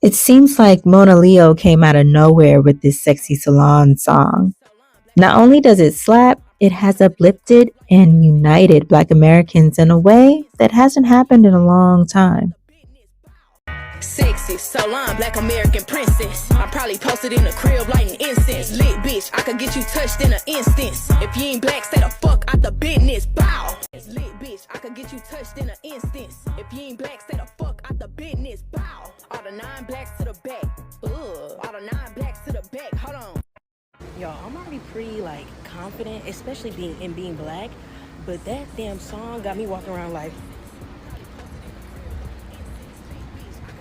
It seems like Monaleo came out of nowhere with this sexy salon song. Not only does it slap, it has uplifted and united Black Americans in a way that hasn't happened in a long time. Sexy, soulaan, black American princess. I probably posted in the crib lighting incense. Lit bitch, I could get you touched in an instance. If you ain't black, stay the fuck out the business. Bow. Lit bitch, I could get you touched in an instance. If you ain't black, stay the fuck out the business. Bow. All the 9 blacks to the back. Ugh. All the 9 blacks to the back. Hold on. Y'all, I'm already pretty confident, especially being black. But that damn song got me walking around like,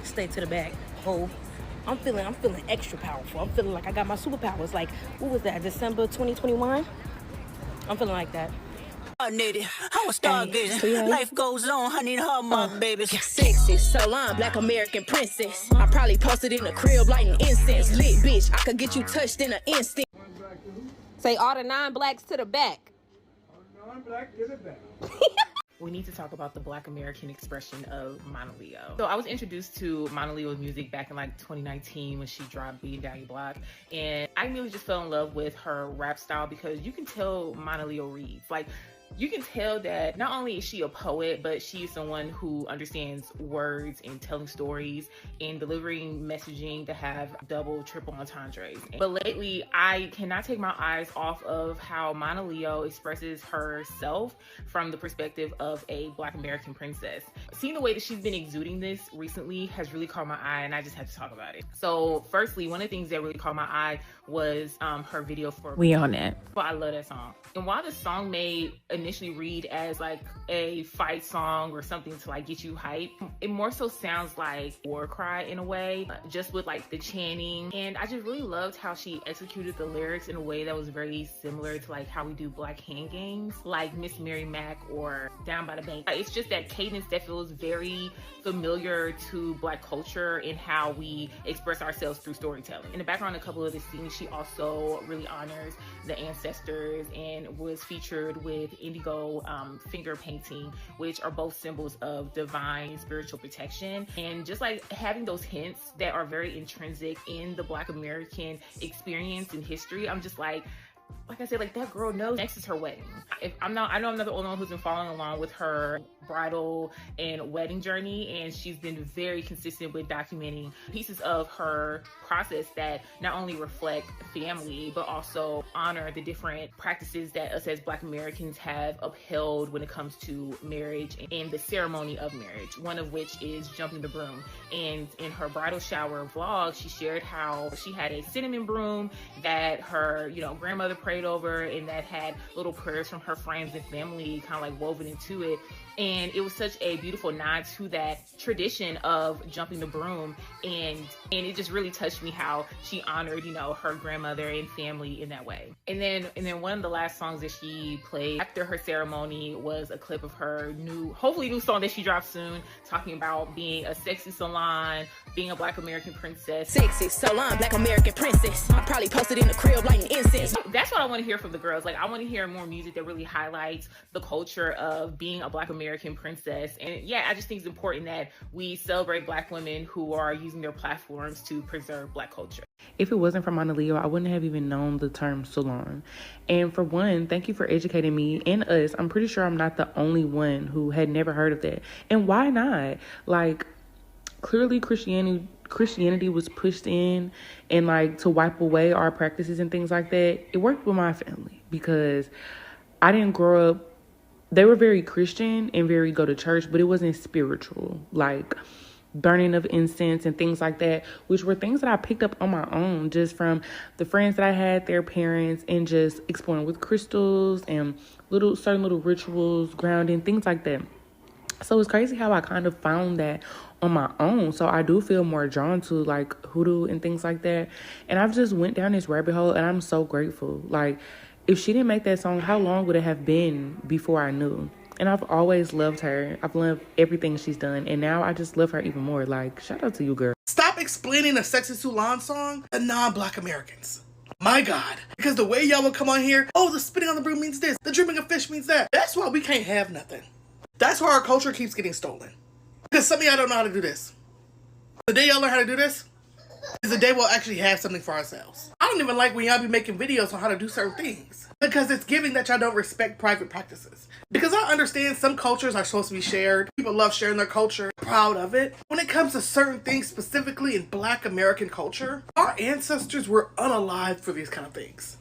stay to the back, ho. I'm feeling extra powerful. I'm feeling like I got my superpowers. Like, what was that, December 2021? I'm feeling like that. I need it. I was stargazing. Life goes on. I need her, my babies. Sexy, soulaan, black American princess. I probably posted in the crib lighting incense. Lit bitch, I could get you touched in an instant. Say all the 9 blacks to the back. All 9 black to the back. We need to talk about the Black American expression of Monaleo. So I was introduced to Monaleo's music back in 2019 when she dropped Being Down Your Block. And I really just fell in love with her rap style because you can tell Monaleo reads. You can tell that not only is she a poet, but she is someone who understands words and telling stories and delivering messaging that have double, triple entendres. But lately, I cannot take my eyes off of how Monaleo expresses herself from the perspective of a Black American princess. Seeing the way that she's been exuding this recently has really caught my eye, and I just had to talk about it. So firstly, one of the things that really caught my eye was her video for We On It. But I love that song. And while the song may initially read as a fight song or something to get you hype, it more so sounds like war cry in a way, just with the chanting. And I just really loved how she executed the lyrics in a way that was very similar to how we do Black Hand games, like Miss Mary Mac or Down by the Bank. It's just that cadence that feels very familiar to Black culture and how we express ourselves through storytelling. In the background, a couple of the scenes, she also really honors the ancestors and was featured with indigo finger painting, which are both symbols of divine spiritual protection. And just having those hints that are very intrinsic in the Black American experience and history, I'm just like I said, that girl knows next is her wedding. I know I'm not the only one who's been following along with her bridal and wedding journey, and she's been very consistent with documenting pieces of her process that not only reflect family, but also honor the different practices that us as Black Americans have upheld when it comes to marriage and the ceremony of marriage, one of which is jumping the broom. And in her bridal shower vlog, she shared how she had a cinnamon broom that her, grandmother prayed over, and that had little prayers from her friends and family kind of woven into it. And it was such a beautiful nod to that tradition of jumping the broom, and it just really touched me how she honored, her grandmother and family in that way. And then one of the last songs that she played after her ceremony was a clip of her hopefully new song that she dropped soon, talking about being a sexy salon, being a Black American princess. Sexy, soulaan, black American princess. I probably posted in the crib lighting incense. That's what I want to hear from the girls. I want to hear more music that really highlights the culture of being a Black American princess. And yeah, I just think it's important that we celebrate Black women who are using their platforms to preserve Black culture. If it wasn't for Monaleo, I wouldn't have even known the term soulaan. And for one, thank you for educating me and us. I'm pretty sure I'm not the only one who had never heard of that. And why not? Clearly Christianity was pushed in and to wipe away our practices and things like that. It worked with my family because I didn't grow up. They were very Christian and very go to church, but it wasn't spiritual, burning of incense and things like that, which were things that I picked up on my own just from the friends that I had, their parents, and just exploring with crystals and certain little rituals, grounding, things like that. So it's crazy how I kind of found that on my own. So I do feel more drawn to hoodoo and things like that. And I've just went down this rabbit hole, and I'm so grateful. If she didn't make that song, how long would it have been before I knew? And I've always loved her. I've loved everything she's done. And now I just love her even more. Shout out to you, girl. Stop explaining a sexy soulaan song to non-Black Americans. My God. Because the way y'all will come on here, the spitting on the broom means this, the dripping of fish means that. That's why we can't have nothing. That's why our culture keeps getting stolen. Because some of y'all don't know how to do this. The day y'all learn how to do this, is the day we'll actually have something for ourselves. I don't even like when y'all be making videos on how to do certain things, because it's giving that y'all don't respect private practices. Because I understand some cultures are supposed to be shared. People love sharing their culture, proud of it. When it comes to certain things, specifically in Black American culture, our ancestors were unalive for these kind of things.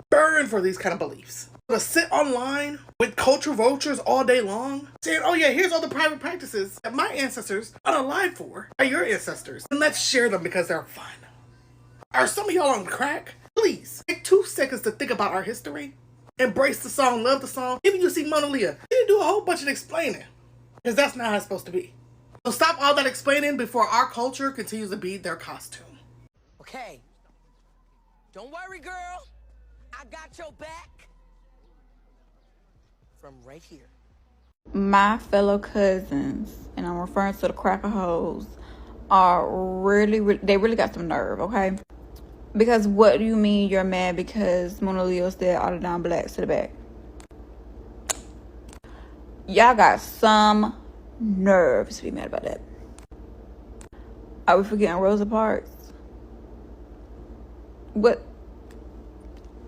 Burned for these kind of beliefs. To sit online with culture vultures all day long, saying, oh yeah, here's all the private practices that my ancestors unalive for by your ancestors, and let's share them because they're fun. Are some of y'all on crack? Please, take 2 seconds to think about our history. Embrace the song, love the song. Even you see Monaleo, you didn't do a whole bunch of explaining, because that's not how it's supposed to be. So stop all that explaining before our culture continues to be their costume. Okay, don't worry, girl. I got your back. From right here. My fellow cousins, and I'm referring to the cracker hoes, they really got some nerve, okay? Because what do you mean you're mad because Monaleo said all the non-blacks to the back? Y'all got some nerve to be mad about that. Are we forgetting Rosa Parks? What?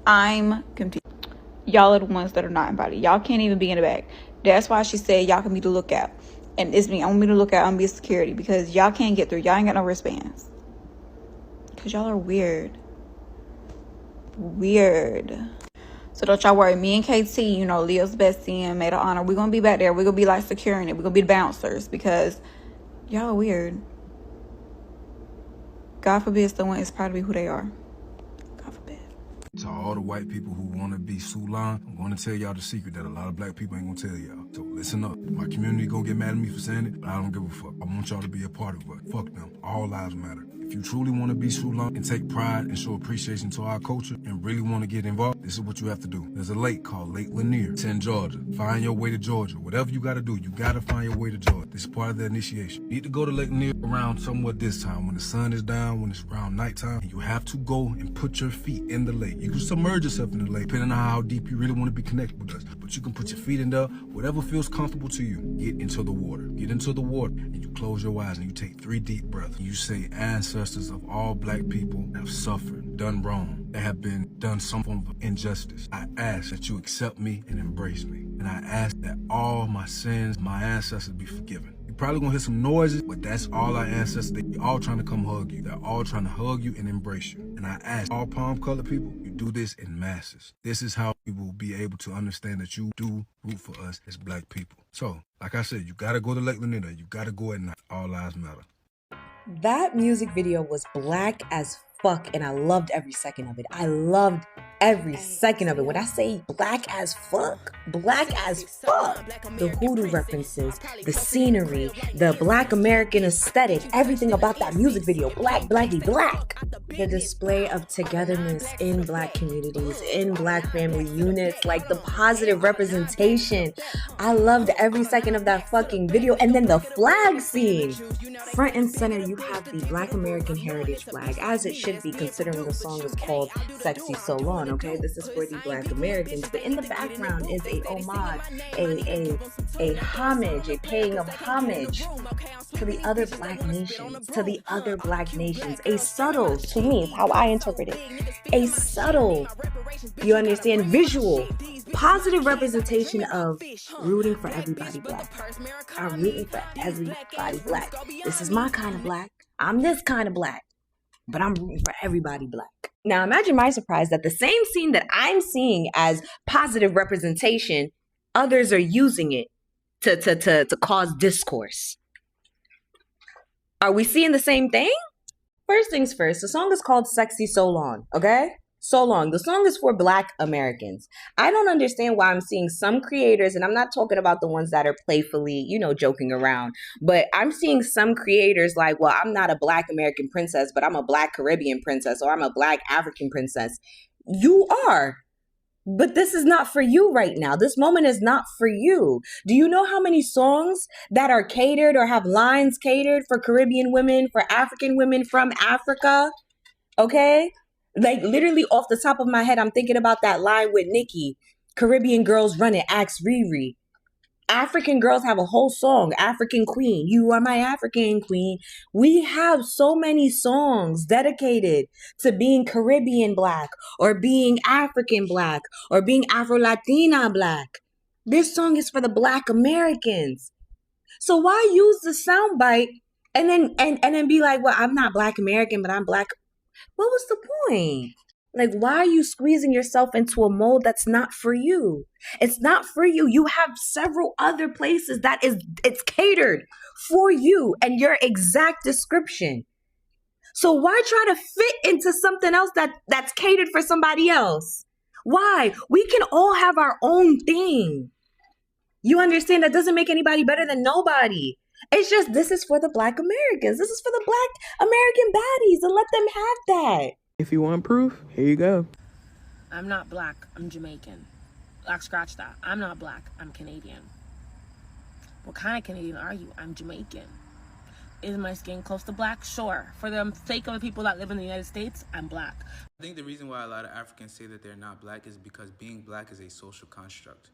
I'm confused. Y'all are the ones that are not invited. Y'all can't even be in the back. That's why she said y'all can be the lookout. And it's me. I'm gonna be the lookout. I'm gonna be security. Because y'all can't get through. Y'all ain't got no wristbands. Because y'all are weird. Weird. So don't y'all worry. Me and KT, you know, Leo's bestie and maid of honor, we're gonna be back there. We're gonna be like securing it. We're gonna be the bouncers. Because y'all are weird. God forbid someone is proud to be who they are. God forbid. To all the white people who want to be soulaan, I'm going to tell y'all the secret that a lot of black people ain't going to tell y'all. So listen up. My community going to get mad at me for saying it, but I don't give a fuck. I want y'all to be a part of it. Fuck them. All lives matter. If you truly want to be soulaan and take pride and show appreciation to our culture and really want to get involved, this is what you have to do. There's a lake called Lake Lanier. It's in Georgia. Find your way to Georgia. Whatever you got to do, you got to find your way to Georgia. This is part of the initiation. You need to go to Lake Lanier around somewhat this time, when the sun is down, when it's around nighttime. And you have to go and put your feet in the lake. You can submerge yourself in the lake, depending on how deep you really want to be connected with us. But you can put your feet in there, whatever feels comfortable to you. Get into the water. Get into the water, and you close your eyes, and you take 3 deep breaths. And you say, ancestors of all black people have suffered, done wrong, that have been done some form of injustice. I ask that you accept me and embrace me. And I ask that all my sins, my ancestors be forgiven. You're probably gonna hear some noises, but that's all our ancestors. They're all trying to come hug you. They're all trying to hug you and embrace you. And I ask all palm-colored people, you do this in masses. This is how we will be able to understand that you do root for us as black people. So, like I said, you gotta go to Lake Lanier. You gotta go at night. All lives matter. That music video was black as fuck, and I loved every second of it. I loved every second of it. When I say black as fuck, the hoodoo references, the scenery, the black American aesthetic, everything about that music video, black, blacky, black. The display of togetherness in black communities, in black family units, like the positive representation. I loved every second of that fucking video. And then the flag scene. Front and center, you have the Black American Heritage flag, as it should be, considering the song is called Sexy Soulaan, okay? This is for the Black Americans. But in the background is a homage, a homage, a paying of homage to the other black nations, a subtle, to me, is how I interpret it, a subtle, you understand, visual, positive representation of rooting for everybody black. I'm rooting for everybody black. This is my kind of black. I'm this kind of black, but I'm rooting for everybody black. Now imagine my surprise that the same scene that I'm seeing as positive representation, others are using it to cause discourse. Are we seeing the same thing? First things first, the song is called Sexy Soulaan, okay? So long. The song is for Black Americans. I don't understand why I'm seeing some creators, and I'm not talking about the ones that are playfully, joking around, but I'm seeing some creators like, well, I'm not a Black American princess, but I'm a Black Caribbean princess, or I'm a Black African princess. You are. But this is not for you right now. This moment is not for you. Do you know how many songs that are catered or have lines catered for Caribbean women, for African women from Africa? Okay? Like literally off the top of my head, I'm thinking about that line with Nicki, Caribbean girls run it, ask Riri. African girls have a whole song, African Queen. You are my African Queen. We have so many songs dedicated to being Caribbean Black or being African Black or being Afro-Latina Black. This song is for the Black Americans. So why use the soundbite and then be like, well, I'm not Black American, but I'm Black. What was the point? Like, why are you squeezing yourself into a mold that's not for you? It's not for you. You have several other places that it's catered for you and your exact description. So why try to fit into something else that's catered for somebody else? Why? We can all have our own thing. You understand? That doesn't make anybody better than nobody. It's just, this is for the Black Americans. This is for the Black American baddies, and let them have that. If you want proof, here you go. I'm not Black, I'm Jamaican. Like, scratch that. I'm not Black, I'm Canadian. What kind of Canadian are you? I'm Jamaican. Is my skin close to Black? Sure. For the sake of the people that live in the United States, I'm Black. I think the reason why a lot of Africans say that they're not Black is because being Black is a social construct.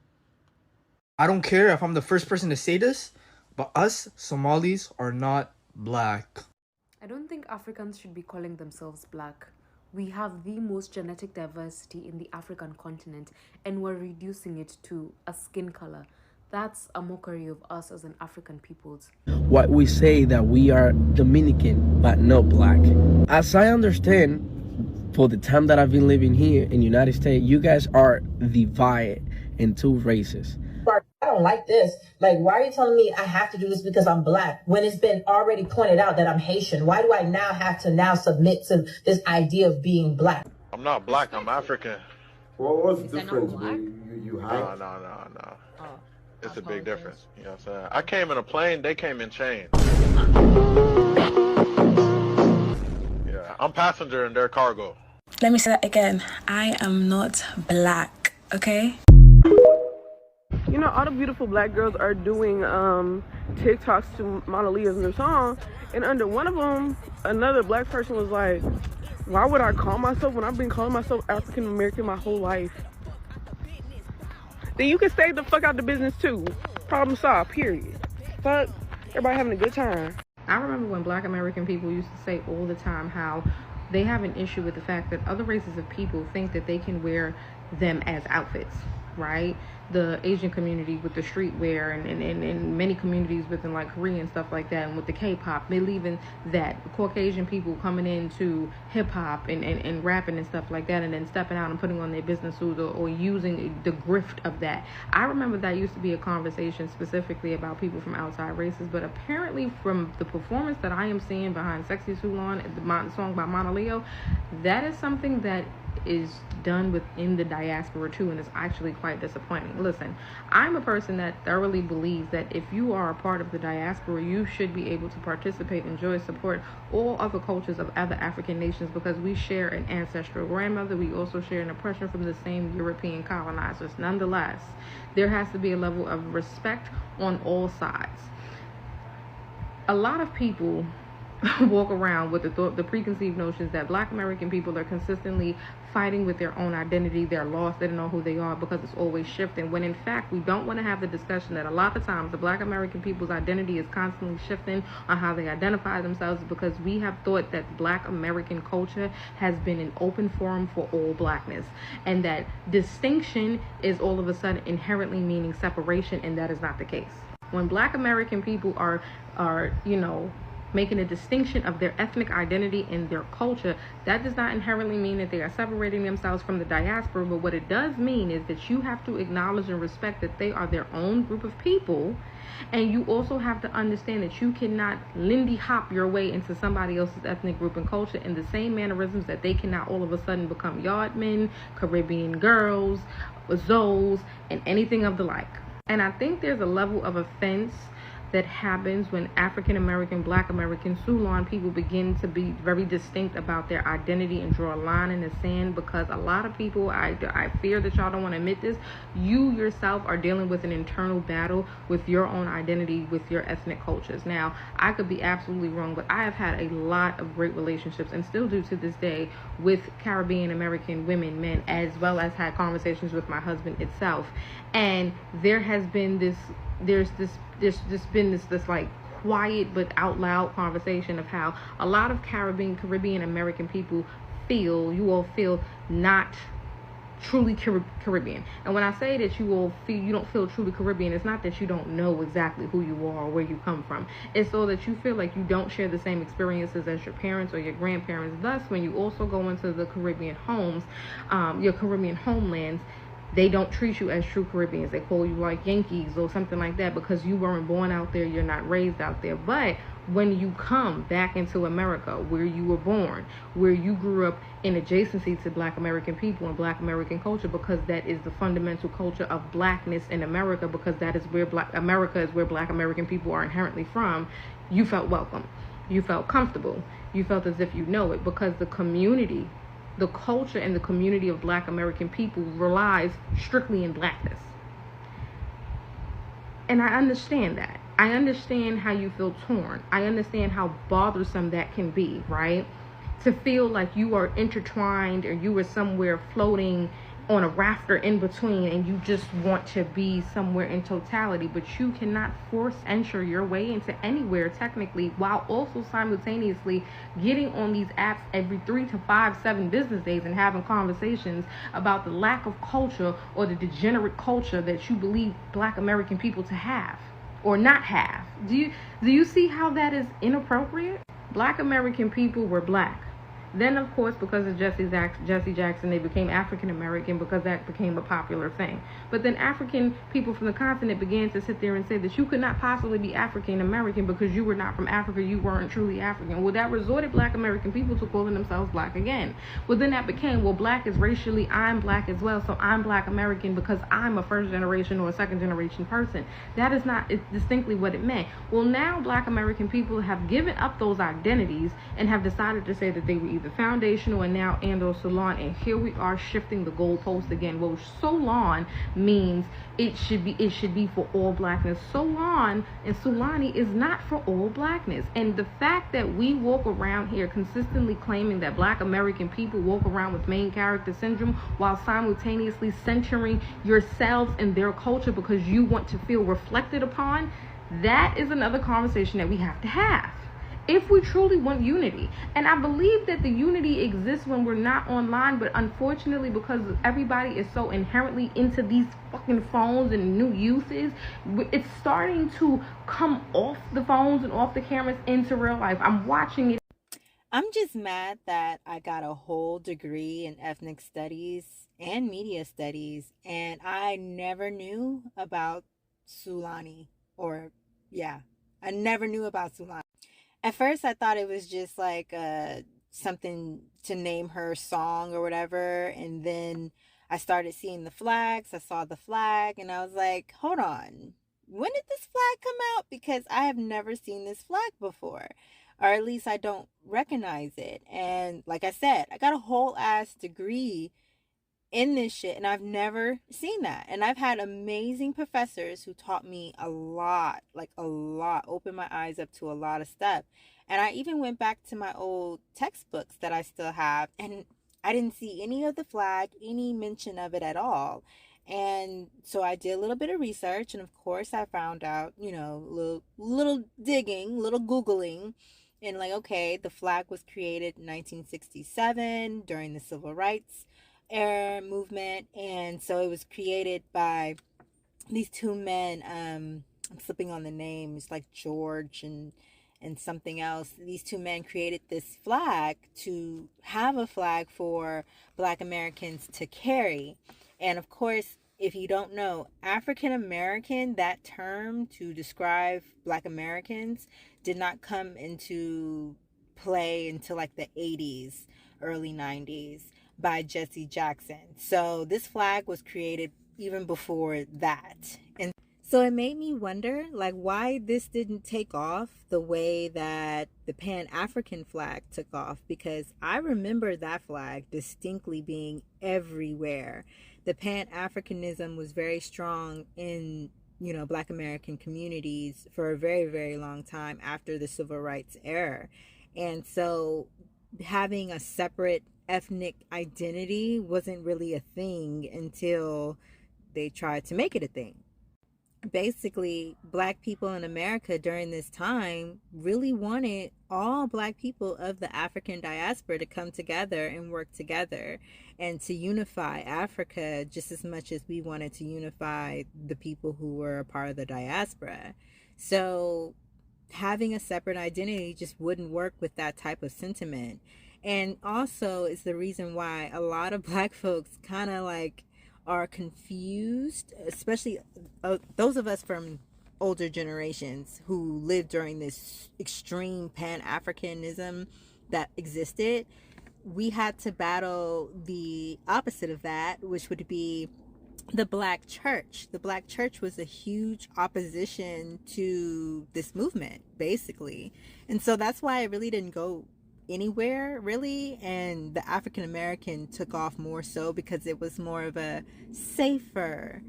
I don't care if I'm the first person to say this, but us Somalis are not Black. I don't think Africans should be calling themselves Black. We have the most genetic diversity in the African continent, and we're reducing it to a skin color. That's a mockery of us as an African peoples. What we say that we are Dominican, but not Black. As I understand, for the time that I've been living here in the United States, you guys are divided in two races. I don't like this. Like, why are you telling me I have to do this because I'm Black when it's been already pointed out that I'm Haitian? Why do I now have to submit to this idea of being Black? I'm not Black, I'm African. Well, what's the difference? You hide? No. It's a big difference. You know what I'm saying? I came in a plane, they came in chains. Yeah, I'm passenger in their cargo. Let me say that again. I am not Black, okay? You know, all the beautiful Black girls are doing TikToks to Monaleo's new song, and under one of them, another Black person was like, why would I call myself when I've been calling myself African American my whole life? Then you can stay the fuck out the business too. Problem solved, period. Fuck, everybody having a good time. I remember when Black American people used to say all the time how they have an issue with the fact that other races of people think that they can wear them as outfits, right? The Asian community with the streetwear and many communities within like Korea and stuff like that, and with the K-pop, believing that Caucasian people coming into hip-hop and rapping and stuff like that, and then stepping out and putting on their business suits or using the grift of that. I remember that used to be a conversation specifically about people from outside races, but apparently from the performance that I am seeing behind Sexy Soulaan, the song by Monaleo, that is something that is done within the diaspora too, and it's actually quite disappointing. Listen, I'm a person that thoroughly believes that if you are a part of the diaspora, you should be able to participate, enjoy, support all other cultures of other African nations, because we share an ancestral grandmother. We also share an oppression from the same European colonizers. Nonetheless, there has to be a level of respect on all sides. A lot of people walk around with the preconceived notions that Black American people are consistently fighting with their own identity. They're lost, they don't know who they are because it's always shifting, when in fact we don't want to have the discussion that a lot of times the Black American people's identity is constantly shifting on how they identify themselves, because we have thought that Black American culture has been an open forum for all Blackness, and that distinction is all of a sudden inherently meaning separation, and that is not the case. When Black American people are making a distinction of their ethnic identity and their culture, that does not inherently mean that they are separating themselves from the diaspora, but what it does mean is that you have to acknowledge and respect that they are their own group of people, and you also have to understand that you cannot Lindy Hop your way into somebody else's ethnic group and culture in the same mannerisms that they cannot all of a sudden become Yardmen, Caribbean girls, Zoes, and anything of the like. And I think there's a level of offense that happens when African American, Black American, soulaan people begin to be very distinct about their identity and draw a line in the sand, because a lot of people, I fear that y'all don't want to admit this, you yourself are dealing with an internal battle with your own identity, with your ethnic cultures. Now, I could be absolutely wrong, but I have had a lot of great relationships, and still do to this day, with Caribbean American women, men, as well as had conversations with my husband itself. And there has been this there's just been this like quiet but out loud conversation of how a lot of Caribbean American people feel not truly Caribbean. And when I say that you don't feel truly Caribbean, it's not that you don't know exactly who you are or where you come from. It's so that you feel like you don't share the same experiences as your parents or your grandparents. Thus, when you also go into the Caribbean homes, your Caribbean homelands, they don't treat you as true Caribbeans. They call you like Yankees or something like that because you weren't born out there, you're not raised out there. But when you come back into America, where you were born, where you grew up in adjacency to Black American people and Black American culture, because that is the fundamental culture of Blackness in America, because that is where America is where Black American people are inherently from, you felt welcome. You felt comfortable. You felt as if you know it, because the community, the culture and the community of Black American people relies strictly in Blackness. And I understand that. I understand how you feel torn. I understand how bothersome that can be, right? To feel like you are intertwined or you are somewhere floating on a rafter in between and you just want to be somewhere in totality, but you cannot force enter your way into anywhere technically, while also simultaneously getting on these apps every 3 to 5, 7 business days and having conversations about the lack of culture or the degenerate culture that you believe Black American people to have or not have. Do you see how that is inappropriate? Black American people were Black. Then, of course, because of Jesse Jackson, they became African American because that became a popular thing. But then African people from the continent began to sit there and say that you could not possibly be African American because you were not from Africa, you weren't truly African. Well, that resorted Black American people to calling themselves Black again. Well, then that became, well, Black is racially, I'm Black as well, so I'm Black American because I'm a first generation or a second generation person. That is not distinctly what it meant. Well, now Black American people have given up those identities and have decided to say that they were either foundational and now or soulaan, and here we are shifting the goalpost again. Well, soulaan means it should be for all Blackness. Soulaan and soulani is not for all Blackness. And the fact that we walk around here consistently claiming that Black American people walk around with main character syndrome while simultaneously centering yourselves in their culture because you want to feel reflected upon, that is another conversation that we have to have if we truly want unity. And I believe that the unity exists when we're not online, but unfortunately, because everybody is so inherently into these fucking phones and new uses, it's starting to come off the phones and off the cameras into real life. I'm watching it. I'm just mad that I got a whole degree in ethnic studies and media studies, and I never knew about Soulani. I never knew about Soulani. At first, I thought it was just like something to name her song or whatever. And then I started seeing the flags. I saw the flag and I was like, hold on. When did this flag come out? Because I have never seen this flag before. Or at least I don't recognize it. And like I said, I got a whole ass degree in this shit and I've never seen that. And I've had amazing professors who taught me a lot, opened my eyes up to a lot of stuff. And I even went back to my old textbooks that I still have, and I didn't see any of the flag, any mention of it at all. And so I did a little bit of research, and of course I found out, little digging, little Googling, and like, okay, the flag was created in 1967 during the Civil Rights era movement, and so it was created by these two men. I'm slipping on the names, like George and something else. These two men created this flag to have a flag for Black Americans to carry. And of course, if you don't know, African American, that term to describe Black Americans, did not come into play until like the 80s, early 90s, by Jesse Jackson. So this flag was created even before that. And so it made me wonder, like, why this didn't take off the way that the Pan-African flag took off, because I remember that flag distinctly being everywhere. The Pan-Africanism was very strong in, Black American communities for a very, very long time after the Civil Rights era. And so having a separate ethnic identity wasn't really a thing until they tried to make it a thing. basically black people in America during this time really wanted all black people of the African diaspora to come together and work together and to unify Africa just as much as we wanted to unify the people who were a part of the diaspora. So having a separate identity just wouldn't work with that type of sentiment. And also it's the reason why a lot of black folks kind of like are confused, especially those of us from older generations who lived during this extreme pan-Africanism that existed. We had to battle the opposite of that, which would be the black church. The black church was a huge opposition to this movement, basically. And so that's why it really didn't go anywhere, really. And the African American took off more so because it was more of a safer,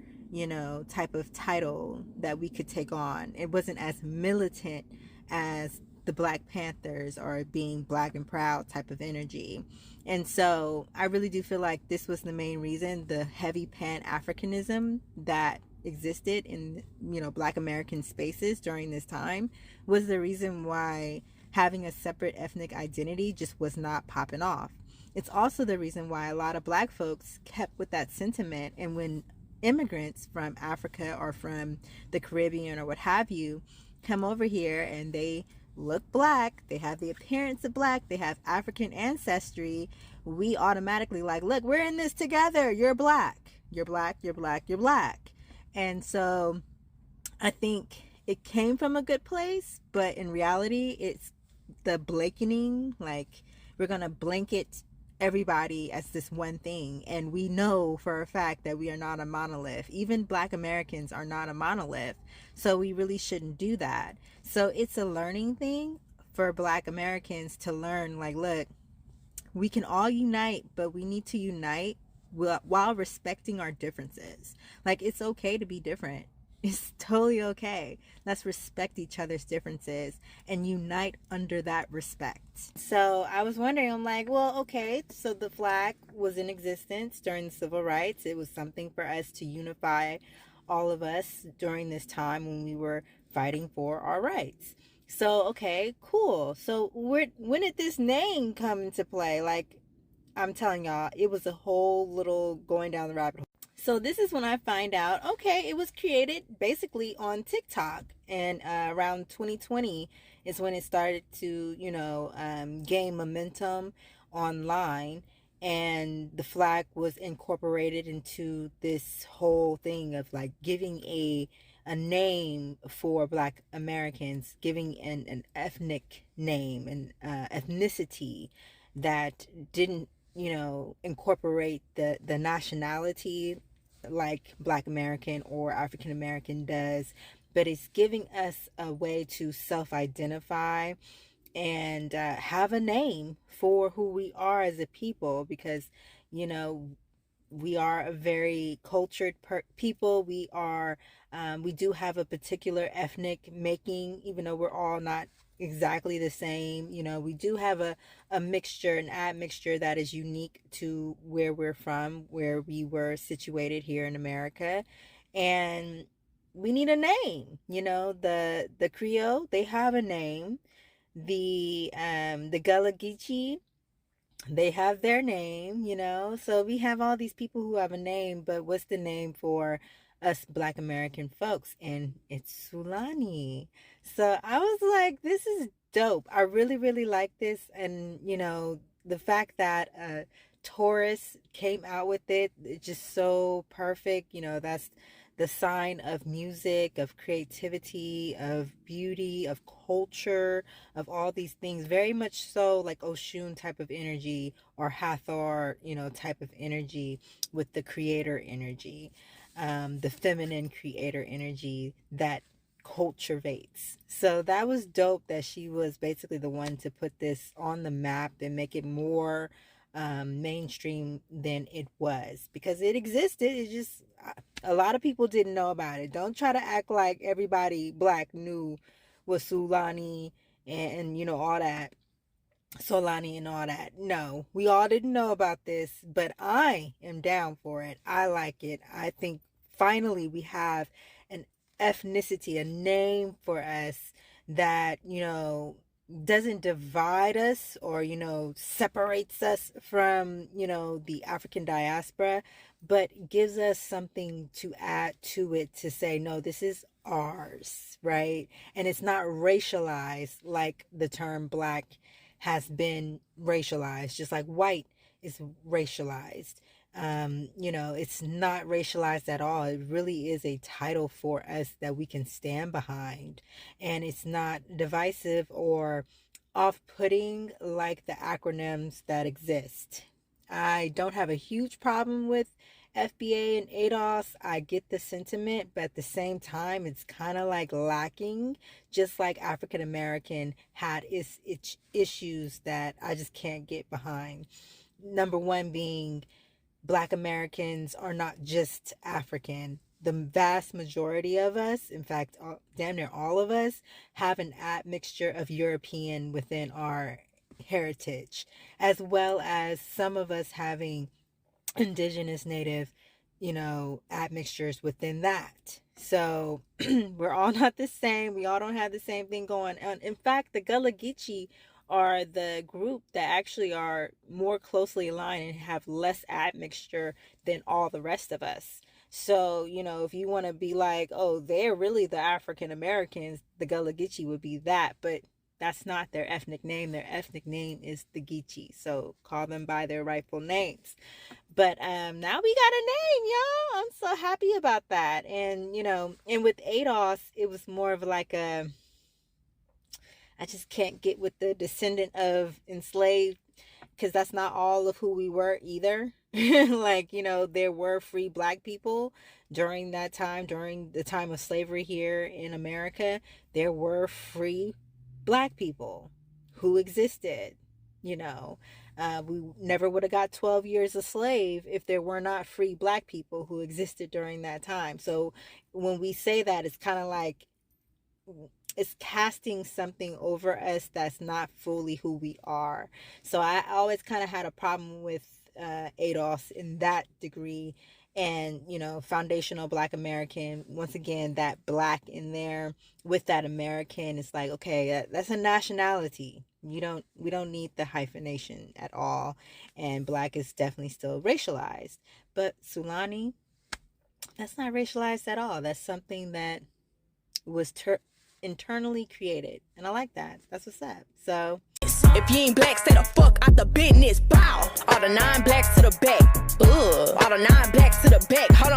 type of title that we could take on. It wasn't as militant as the Black Panthers or being black and proud type of energy. And so I really do feel like this was the main reason, the heavy pan-Africanism that existed in, black American spaces during this time was the reason why having a separate ethnic identity just was not popping off. It's also the reason why a lot of black folks kept with that sentiment. And when immigrants from Africa or from the Caribbean or what have you come over here and they look black, they have the appearance of black, they have African ancestry, we automatically like, look, we're in this together. You're black. You're black, you're black, you're black. And so I think it came from a good place, but in reality, it's the blanketing, like we're going to blanket everybody as this one thing. And we know for a fact that we are not a monolith. Even black Americans are not a monolith. So we really shouldn't do that. So it's a learning thing for black Americans to learn, like, look, we can all unite, but we need to unite while respecting our differences. Like, it's okay to be different. It's totally okay. Let's respect each other's differences and unite under that respect. So I was wondering, I'm like, well, okay, so the flag was in existence during the civil rights. It was something for us to unify all of us during this time when we were fighting for our rights. So, okay, cool. So when did this name come into play? Like, I'm telling y'all, it was a whole little going down the rabbit hole. So this is when I find out, okay, it was created basically on TikTok. And around 2020 is when it started to, gain momentum online. And the flag was incorporated into this whole thing of like giving a name for black Americans, giving an ethnic name and ethnicity that didn't, incorporate the nationality like black American or African American does, but it's giving us a way to self-identify and have a name for who we are as a people, because we are a very cultured people. We are we do have a particular ethnic making, even though we're all not exactly the same. We do have a mixture, an admixture that is unique to where we're from, where we were situated here in America. And we need a name. The Creole, they have a name. The Gullah Geechee, they have their name. So we have all these people who have a name, but what's the name for us black American folks? And it's Sulani. So I was like, this is dope. I really, really like this. And the fact that Taurus came out with it's just so perfect. That's the sign of music, of creativity, of beauty, of culture, of all these things. Very much so like Oshun type of energy, or Hathor, type of energy, with the creator energy, the feminine creator energy that cultivates. So that was dope that she was basically the one to put this on the map and make it more mainstream than it was, because it existed. It just, a lot of people didn't know about it. Don't try to act like everybody black knew what Sulani and all that, Solani and all that. No, we all didn't know about this, but I am down for it. I like it. I think finally we have an ethnicity, a name for us that, doesn't divide us or, separates us from, the African diaspora, but gives us something to add to it to say, no, this is ours, right? And it's not racialized like the term black has been racialized, just like white is racialized. It's not racialized at all. It really is a title for us that we can stand behind. And it's not divisive or off-putting like the acronyms that exist. I don't have a huge problem with FBA and ADOS. I get the sentiment, but at the same time, it's kind of like lacking, just like African American had its issues that I just can't get behind. Number one being Black Americans are not just African. The vast majority of us, in fact, damn near all of us, have an admixture of European within our heritage, as well as some of us having indigenous native, admixtures within that. So we're all not the same. We all don't have the same thing going on. In fact, the Gullah Geechee are the group that actually are more closely aligned and have less admixture than all the rest of us. So, if you want to be like, oh, they're really the African Americans, the Gullah Geechee would be that, but that's not their ethnic name. Their ethnic name is the Geechee. So call them by their rightful names. But now we got a name, y'all. I'm so happy about that. And, and with ADOS, it was more of like I just can't get with the descendant of enslaved, because that's not all of who we were either. Like, there were free Black people during that time, during the time of slavery here in America. There were free Black people who existed. We never would have got 12 years a slave if there were not free Black people who existed during that time. So when we say that, it's kind of like it's casting something over us that's not fully who we are. So I always kind of had a problem with ADOS in that degree. And, foundational Black American, once again, that Black in there with that American, it's like, okay, that's a nationality. We don't need the hyphenation at all. And Black is definitely still racialized. But Sulani, that's not racialized at all. That's something that was internally created. And I like that. That's what's up. So if you ain't black, stay the fuck out the business. Bow. All the 9 blacks to the back. All the 9 blacks to the back. Hold on.